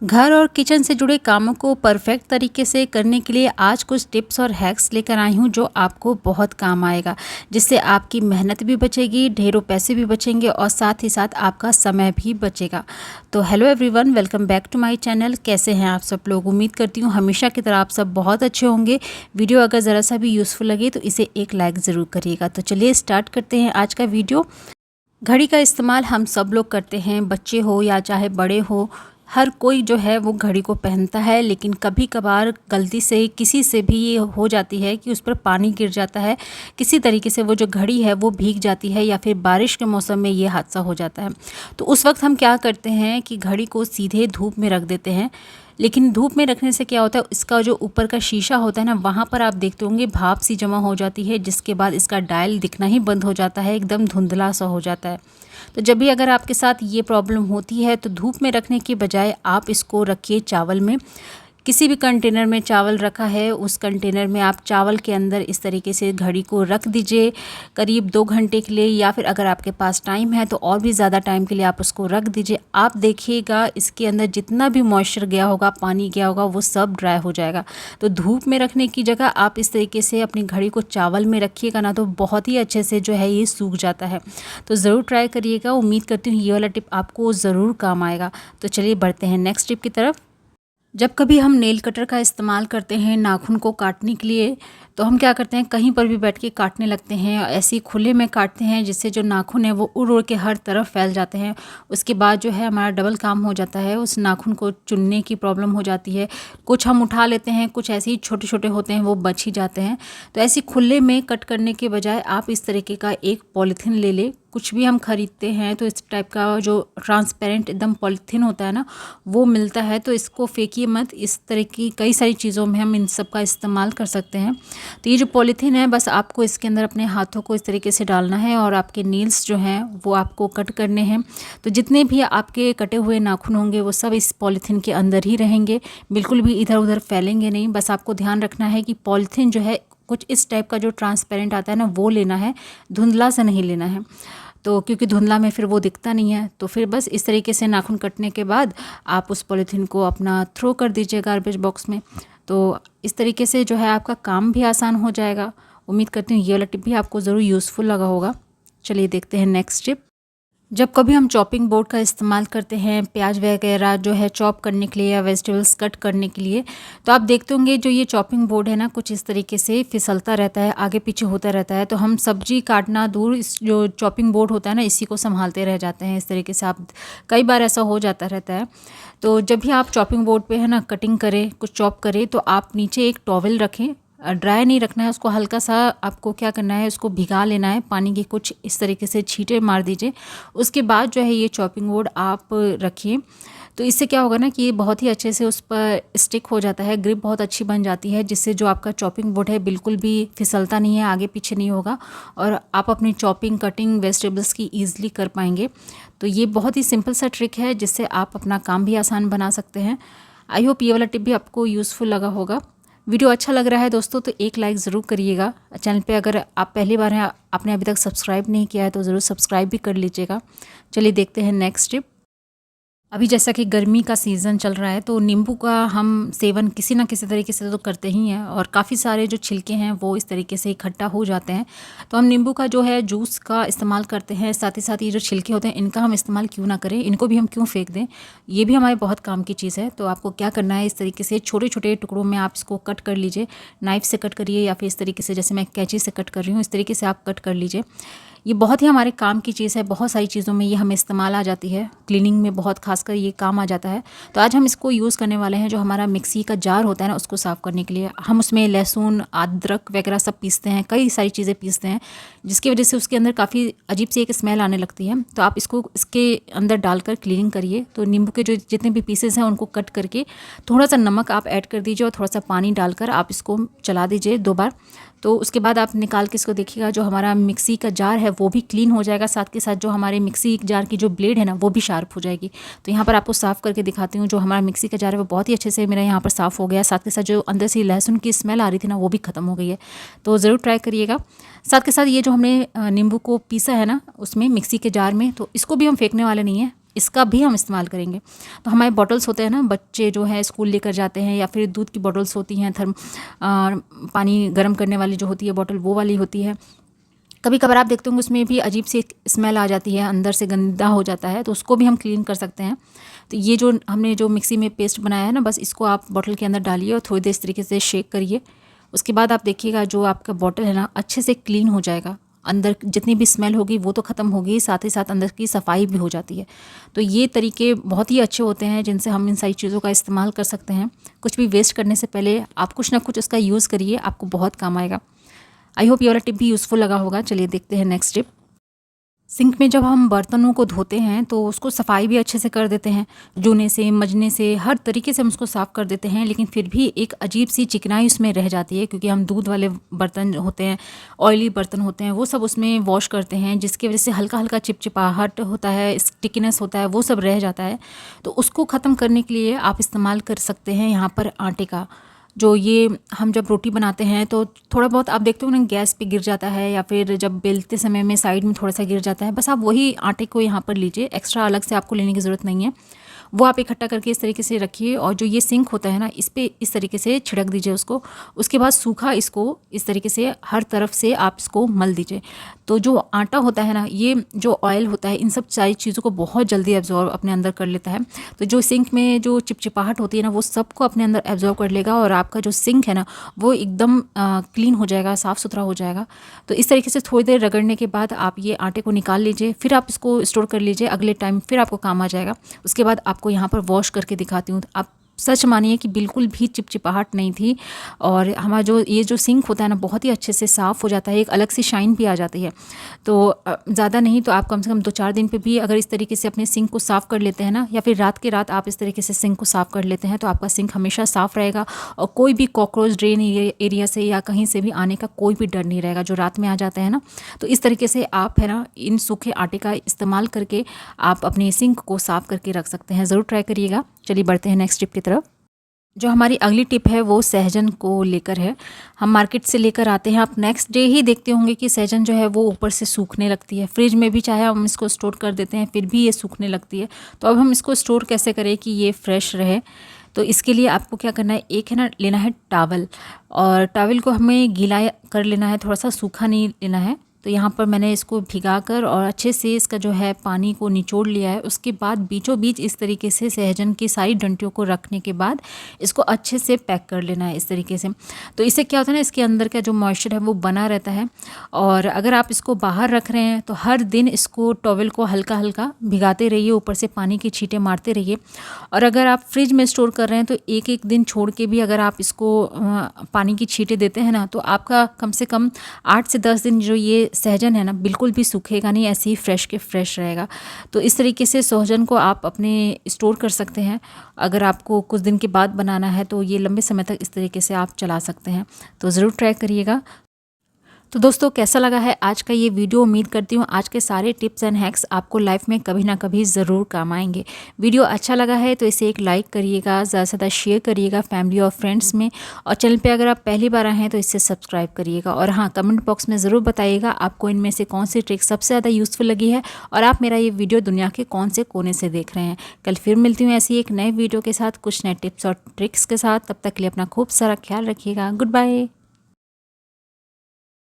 घर और किचन से जुड़े कामों को परफेक्ट तरीके से करने के लिए आज कुछ टिप्स और हैक्स लेकर आई हूँ जो आपको बहुत काम आएगा, जिससे आपकी मेहनत भी बचेगी, ढेरों पैसे भी बचेंगे और साथ ही साथ आपका समय भी बचेगा। तो hello everyone, welcome back to my channel. कैसे हैं आप सब लोग? उम्मीद करती हूँ हमेशा की तरह आप सब बहुत अच्छे होंगे। वीडियो अगर ज़रा सा भी यूज़फुल लगे तो इसे एक लाइक ज़रूर करिएगा। तो चलिए स्टार्ट करते हैं आज का वीडियो। घड़ी का इस्तेमाल हम सब लोग करते हैं, बच्चे हो या चाहे बड़े हो, हर कोई जो है वो घड़ी को पहनता है। लेकिन कभी कभार गलती से किसी से भी ये हो जाती है कि उस पर पानी गिर जाता है, किसी तरीके से वो जो घड़ी है वो भीग जाती है, या फिर बारिश के मौसम में ये हादसा हो जाता है। तो उस वक्त हम क्या करते हैं कि घड़ी को सीधे धूप में रख देते हैं। लेकिन धूप में रखने से क्या होता है, इसका जो ऊपर का शीशा होता है ना, वहाँ पर आप देखते होंगे भाप सी जमा हो जाती है, जिसके बाद इसका डायल दिखना ही बंद हो जाता है, एकदम धुंधला सा हो जाता है। तो जब भी अगर आपके साथ ये प्रॉब्लम होती है तो धूप में रखने की बजाय आप इसको रखिए चावल में। किसी भी कंटेनर में चावल रखा है, उस कंटेनर में आप चावल के अंदर इस तरीके से घड़ी को रख दीजिए करीब 2 घंटे के लिए, या फिर अगर आपके पास टाइम है तो और भी ज़्यादा टाइम के लिए आप उसको रख दीजिए। आप देखिएगा इसके अंदर जितना भी मॉइस्चर गया होगा, पानी गया होगा, वो सब ड्राई हो जाएगा। तो धूप में रखने की जगह आप इस तरीके से अपनी घड़ी को चावल में रखिएगा ना, तो बहुत ही अच्छे से जो है ये सूख जाता है। तो ज़रूर ट्राई करिएगा। उम्मीद करती हूँ ये वाला टिप आपको ज़रूर काम आएगा। तो चलिए बढ़ते हैं नेक्स्ट टिप की तरफ। जब कभी हम नेल कटर का इस्तेमाल करते हैं नाखून को काटने के लिए, तो हम क्या करते हैं, कहीं पर भी बैठ के काटने लगते हैं, ऐसे ही खुले में काटते हैं, जिससे जो नाखून है वो उड़ उड़ के हर तरफ फैल जाते हैं। उसके बाद जो है हमारा डबल काम हो जाता है, उस नाखून को चुनने की प्रॉब्लम हो जाती है। कुछ हम उठा लेते हैं, कुछ ऐसे ही छोटे छोटे होते हैं वो बच ही जाते हैं। तो ऐसे खुले में कट करने के बजाय आप इस तरीके का एक पॉलीथीन ले लें। कुछ भी हम खरीदते हैं तो इस टाइप का जो ट्रांसपेरेंट एकदम पॉलीथीन होता है ना, वो मिलता है। तो इसको फेंकिए मत, इस तरह की कई सारी चीज़ों में हम इन सब का इस्तेमाल कर सकते हैं। तो ये जो पॉलीथीन है, बस आपको इसके अंदर अपने हाथों को इस तरीके से डालना है और आपके नील्स जो हैं वो आपको कट करने हैं। तो जितने भी आपके कटे हुए नाखून होंगे वो सब इस पॉलीथीन के अंदर ही रहेंगे, बिल्कुल भी इधर उधर फैलेंगे नहीं। बस आपको ध्यान रखना है कि पॉलीथीन जो है कुछ इस टाइप का जो ट्रांसपेरेंट आता है ना, वो लेना है, धुंधला से नहीं लेना है। तो क्योंकि धुंधला में फिर वो दिखता नहीं है। तो फिर बस इस तरीके से नाखून कटने के बाद आप उस पॉलीथीन को अपना थ्रो कर दीजिए गार्बेज बॉक्स में। तो इस तरीके से जो है आपका काम भी आसान हो जाएगा। उम्मीद करती हूँ ये वाला टिप भी आपको ज़रूर यूज़फुल लगा होगा। चलिए देखते हैं नेक्स्ट टिप। जब कभी हम चॉपिंग बोर्ड का इस्तेमाल करते हैं प्याज वगैरह जो है चॉप करने के लिए या वेजिटेबल्स कट करने के लिए, तो आप देखते होंगे जो ये चॉपिंग बोर्ड है ना, कुछ इस तरीके से फिसलता रहता है, आगे पीछे होता रहता है। तो हम सब्जी काटना दूर, इस जो चॉपिंग बोर्ड होता है ना, इसी को संभालते रह जाते हैं। इस तरीके से आप कई बार ऐसा हो जाता रहता है। तो जब भी आप चॉपिंग बोर्ड पे है ना कटिंग करें, कुछ चॉप करें, तो आप नीचे एक टॉवल रखें। ड्राई नहीं रखना है उसको, हल्का सा आपको क्या करना है, उसको भिगा लेना है, पानी के कुछ इस तरीके से छींटे मार दीजिए। उसके बाद जो है ये चॉपिंग बोर्ड आप रखिए। तो इससे क्या होगा ना कि ये बहुत ही अच्छे से उस पर स्टिक हो जाता है, ग्रिप बहुत अच्छी बन जाती है, जिससे जो आपका चॉपिंग बोर्ड है बिल्कुल भी फिसलता नहीं है, आगे पीछे नहीं होगा, और आप अपनी चॉपिंग कटिंग वेजिटेबल्स की ईजिली कर पाएंगे। तो ये बहुत ही सिंपल सा ट्रिक है जिससे आप अपना काम भी आसान बना सकते हैं। आई होप ये वाला टिप भी आपको यूज़फुल लगा होगा। वीडियो अच्छा लग रहा है दोस्तों तो एक लाइक ज़रूर करिएगा। चैनल पे अगर आप पहली बार हैं, आपने अभी तक सब्सक्राइब नहीं किया है, तो ज़रूर सब्सक्राइब भी कर लीजिएगा। चलिए देखते हैं नेक्स्ट टिप। अभी जैसा कि गर्मी का सीज़न चल रहा है, तो नींबू का हम सेवन किसी ना किसी तरीके से तो करते ही हैं, और काफ़ी सारे जो छिलके हैं वो इस तरीके से इकट्ठा हो जाते हैं। तो हम नींबू का जो है जूस का इस्तेमाल करते हैं, साथ ही साथ ये जो छिलके होते हैं इनका हम इस्तेमाल क्यों ना करें, इनको भी हम क्यों फेंक दें। ये भी हमारे बहुत काम की चीज़ है। तो आपको क्या करना है, इस तरीके से छोटे छोटे टुकड़ों में आप इसको कट कर लीजिए। नाइफ़ से कट करिए या फिर इस तरीके से जैसे मैं कैंची से कट कर रही हूँ, इस तरीके से आप कट कर लीजिए। ये बहुत ही हमारे काम की चीज़ है, बहुत सारी चीज़ों में ये हमें इस्तेमाल आ जाती है, क्लीनिंग में बहुत खासकर ये काम आ जाता है। तो आज हम इसको यूज़ करने वाले हैं, जो हमारा मिक्सी का जार होता है ना, उसको साफ़ करने के लिए। हम उसमें लहसुन, अदरक वगैरह सब पीसते हैं, कई सारी चीज़ें पीसते हैं, जिसकी वजह से उसके अंदर काफ़ी अजीब सी एक स्मेल आने लगती है। तो आप इसको इसके अंदर डालकर क्लीनिंग करिए। तो नींबू के जो जितने भी पीसेस हैं उनको कट करके थोड़ा सा नमक आप ऐड कर दीजिए और थोड़ा सा पानी डालकर आप इसको चला दीजिए 2 बार। तो उसके बाद आप निकाल के इसको देखिएगा, जो हमारा मिक्सी का जार है वो भी क्लीन हो जाएगा, साथ के साथ जो हमारे मिक्सी जार की जो ब्लेड है ना वो भी शार्प हो जाएगी। तो यहाँ पर आपको साफ़ करके दिखाती हूँ। जो हमारा मिक्सी का जार है वो बहुत ही अच्छे से मेरा यहाँ पर साफ़ हो गया, साथ के साथ जो अंदर से लहसुन की स्मेल आ रही थी ना वो भी ख़त्म हो गई है। तो ज़रूर ट्राई करिएगा। साथ के साथ ये जो हमने नींबू को पीसा है ना उसमें मिक्सी के जार में, तो इसको भी हम फेंकने वाले नहीं हैं, इसका भी हम इस्तेमाल करेंगे। तो हमारे बॉटल्स होते हैं ना, बच्चे जो है स्कूल लेकर जाते हैं, या फिर दूध की बॉटल्स होती हैं, पानी गर्म करने वाली जो होती है बॉटल, वो वाली होती है। कभी कभार आप देखते होंगे उसमें भी अजीब सी स्मेल आ जाती है, अंदर से गंदा हो जाता है, तो उसको भी हम क्लीन कर सकते हैं। तो ये जो हमने जो मिक्सी में पेस्ट बनाया है ना, बस इसको आप बॉटल के अंदर डालिए और थोड़ी देर इस तरीके से शेक करिए। उसके बाद आप देखिएगा जो आपका बॉटल है ना अच्छे से क्लीन हो जाएगा, अंदर जितनी भी स्मेल होगी वो तो ख़त्म होगी, साथ ही साथ अंदर की सफाई भी हो जाती है। तो ये तरीके बहुत ही अच्छे होते हैं जिनसे हम इन सारी चीज़ों का इस्तेमाल कर सकते हैं। कुछ भी वेस्ट करने से पहले आप कुछ ना कुछ उसका यूज़ करिए, आपको बहुत काम आएगा। आई होप ये वाला टिप भी यूज़फुल लगा होगा। चलिए देखते हैं नेक्स्ट टिप। सिंक में जब हम बर्तनों को धोते हैं तो उसको सफाई भी अच्छे से कर देते हैं, जूने से, मजने से, हर तरीके से हम उसको साफ़ कर देते हैं, लेकिन फिर भी एक अजीब सी चिकनाई उसमें रह जाती है, क्योंकि हम दूध वाले बर्तन होते हैं, ऑयली बर्तन होते हैं, वो सब उसमें वॉश करते हैं, जिसकी वजह से हल्का हल्का चिपचिपाहट होता है, स्टिकीनेस होता है, वो सब रह जाता है। तो उसको ख़त्म करने के लिए आप इस्तेमाल कर सकते हैं यहाँ पर आटे का। जो ये हम जब रोटी बनाते हैं तो थोड़ा बहुत आप देखते हो ना गैस पे गिर जाता है, या फिर जब बेलते समय में साइड में थोड़ा सा गिर जाता है, बस आप वही आटे को यहाँ पर लीजिए, एक्स्ट्रा अलग से आपको लेने की ज़रूरत नहीं है। वो आप इकट्ठा करके इस तरीके से रखिए, और जो ये सिंक होता है ना इस पे इस तरीके से छिड़क दीजिए उसको। उसके बाद सूखा इसको इस तरीके से हर तरफ से आप इसको मल दीजिए। तो जो आटा होता है ना, ये जो ऑयल होता है, इन सब सारी चीज़ों को बहुत जल्दी एब्जॉर्ब अपने अंदर कर लेता है। तो जो सिंक में जो चिपचिपाहट होती है ना, वो सबको अपने अंदर एब्जॉर्ब कर लेगा, और आपका जो सिंक है ना वो एकदम क्लीन हो जाएगा, साफ़ सुथरा हो जाएगा। तो इस तरीके से थोड़ी देर रगड़ने के बाद आप ये आटे को निकाल लीजिए, फिर आप इसको स्टोर कर लीजिए, अगले टाइम फिर आपको काम आ जाएगा। उसके बाद आपको यहाँ पर वॉश करके दिखाती हूँ। आप सच मानिए कि बिल्कुल भी चिपचिपाहट नहीं थी, और हमारा जो ये जो सिंक होता है ना बहुत ही अच्छे से साफ़ हो जाता है, एक अलग सी शाइन भी आ जाती है। तो ज़्यादा नहीं तो आप कम से कम 2-4 दिन पे भी अगर इस तरीके से अपने सिंक को साफ़ कर लेते हैं ना, या फिर रात के रात आप इस तरीके से सिंक को साफ़ कर लेते हैं, तो आपका सिंक हमेशा साफ़ रहेगा, और कोई भी कॉकरोच ड्रेन एरिया से या कहीं से भी आने का कोई भी डर नहीं रहेगा, जो रात में आ जाते हैं ना। तो इस तरीके से आप है ना इन सूखे आटे का इस्तेमाल करके आप अपने सिंक को साफ़ करके रख सकते हैं। ज़रूर ट्राई करिएगा। चलिए बढ़ते हैं नेक्स्ट टिप की तरफ। जो हमारी अगली टिप है वो सहजन को लेकर है। हम मार्केट से लेकर आते हैं, आप नेक्स्ट डे ही देखते होंगे कि सहजन जो है वो ऊपर से सूखने लगती है। फ्रिज में भी चाहे हम इसको स्टोर कर देते हैं फिर भी ये सूखने लगती है। तो अब हम इसको स्टोर कैसे करें कि ये फ्रेश रहे? तो इसके लिए आपको क्या करना है, एक है ना लेना है टावल, और टावल को हमें गीला कर लेना है, थोड़ा सा सूखा नहीं लेना है। तो यहाँ पर मैंने इसको भिगाकर और अच्छे से इसका जो है पानी को निचोड़ लिया है। उसके बाद बीचों बीच इस तरीके से सहजन की सारी डंटियों को रखने के बाद इसको अच्छे से पैक कर लेना है इस तरीके से। तो इससे क्या होता है ना, इसके अंदर का जो मॉइस्चर है वो बना रहता है। और अगर आप इसको बाहर रख रहे हैं तो हर दिन इसको टॉवल को हल्का हल्का भिगाते रहिए, ऊपर से पानी की छींटे मारते रहिए। और अगर आप फ्रिज में स्टोर कर रहे हैं तो एक एक दिन छोड़ के भी अगर आप इसको पानी की छींटे देते हैं ना, तो आपका कम से कम 8 से 10 दिन जो ये सहजन है ना बिल्कुल भी सूखेगा नहीं, ऐसे ही फ्रेश के फ्रेश रहेगा। तो इस तरीके से सहजन को आप अपने स्टोर कर सकते हैं। अगर आपको कुछ दिन के बाद बनाना है तो ये लंबे समय तक इस तरीके से आप चला सकते हैं। तो ज़रूर ट्राई करिएगा। तो दोस्तों कैसा लगा है आज का ये वीडियो? उम्मीद करती हूँ आज के सारे टिप्स एंड हैक्स आपको लाइफ में कभी ना कभी ज़रूर काम आएंगे। वीडियो अच्छा लगा है तो इसे एक लाइक करिएगा, ज़्यादा से ज़्यादा शेयर करिएगा फैमिली और फ्रेंड्स में, और चैनल पे अगर आप पहली बार आए हैं तो इसे सब्सक्राइब करिएगा। और हाँ, कमेंट बॉक्स में ज़रूर बताइएगा आपको इनमें से कौन सी ट्रिक सबसे ज़्यादा यूज़फुल लगी है, और आप मेरा ये वीडियो दुनिया के कौन से कोने से देख रहे हैं। कल फिर मिलती हूँ ऐसी एक नए वीडियो के साथ, कुछ नए टिप्स और ट्रिक्स के साथ। तब तक के लिए अपना खूब सारा ख्याल रखिएगा। Good bye.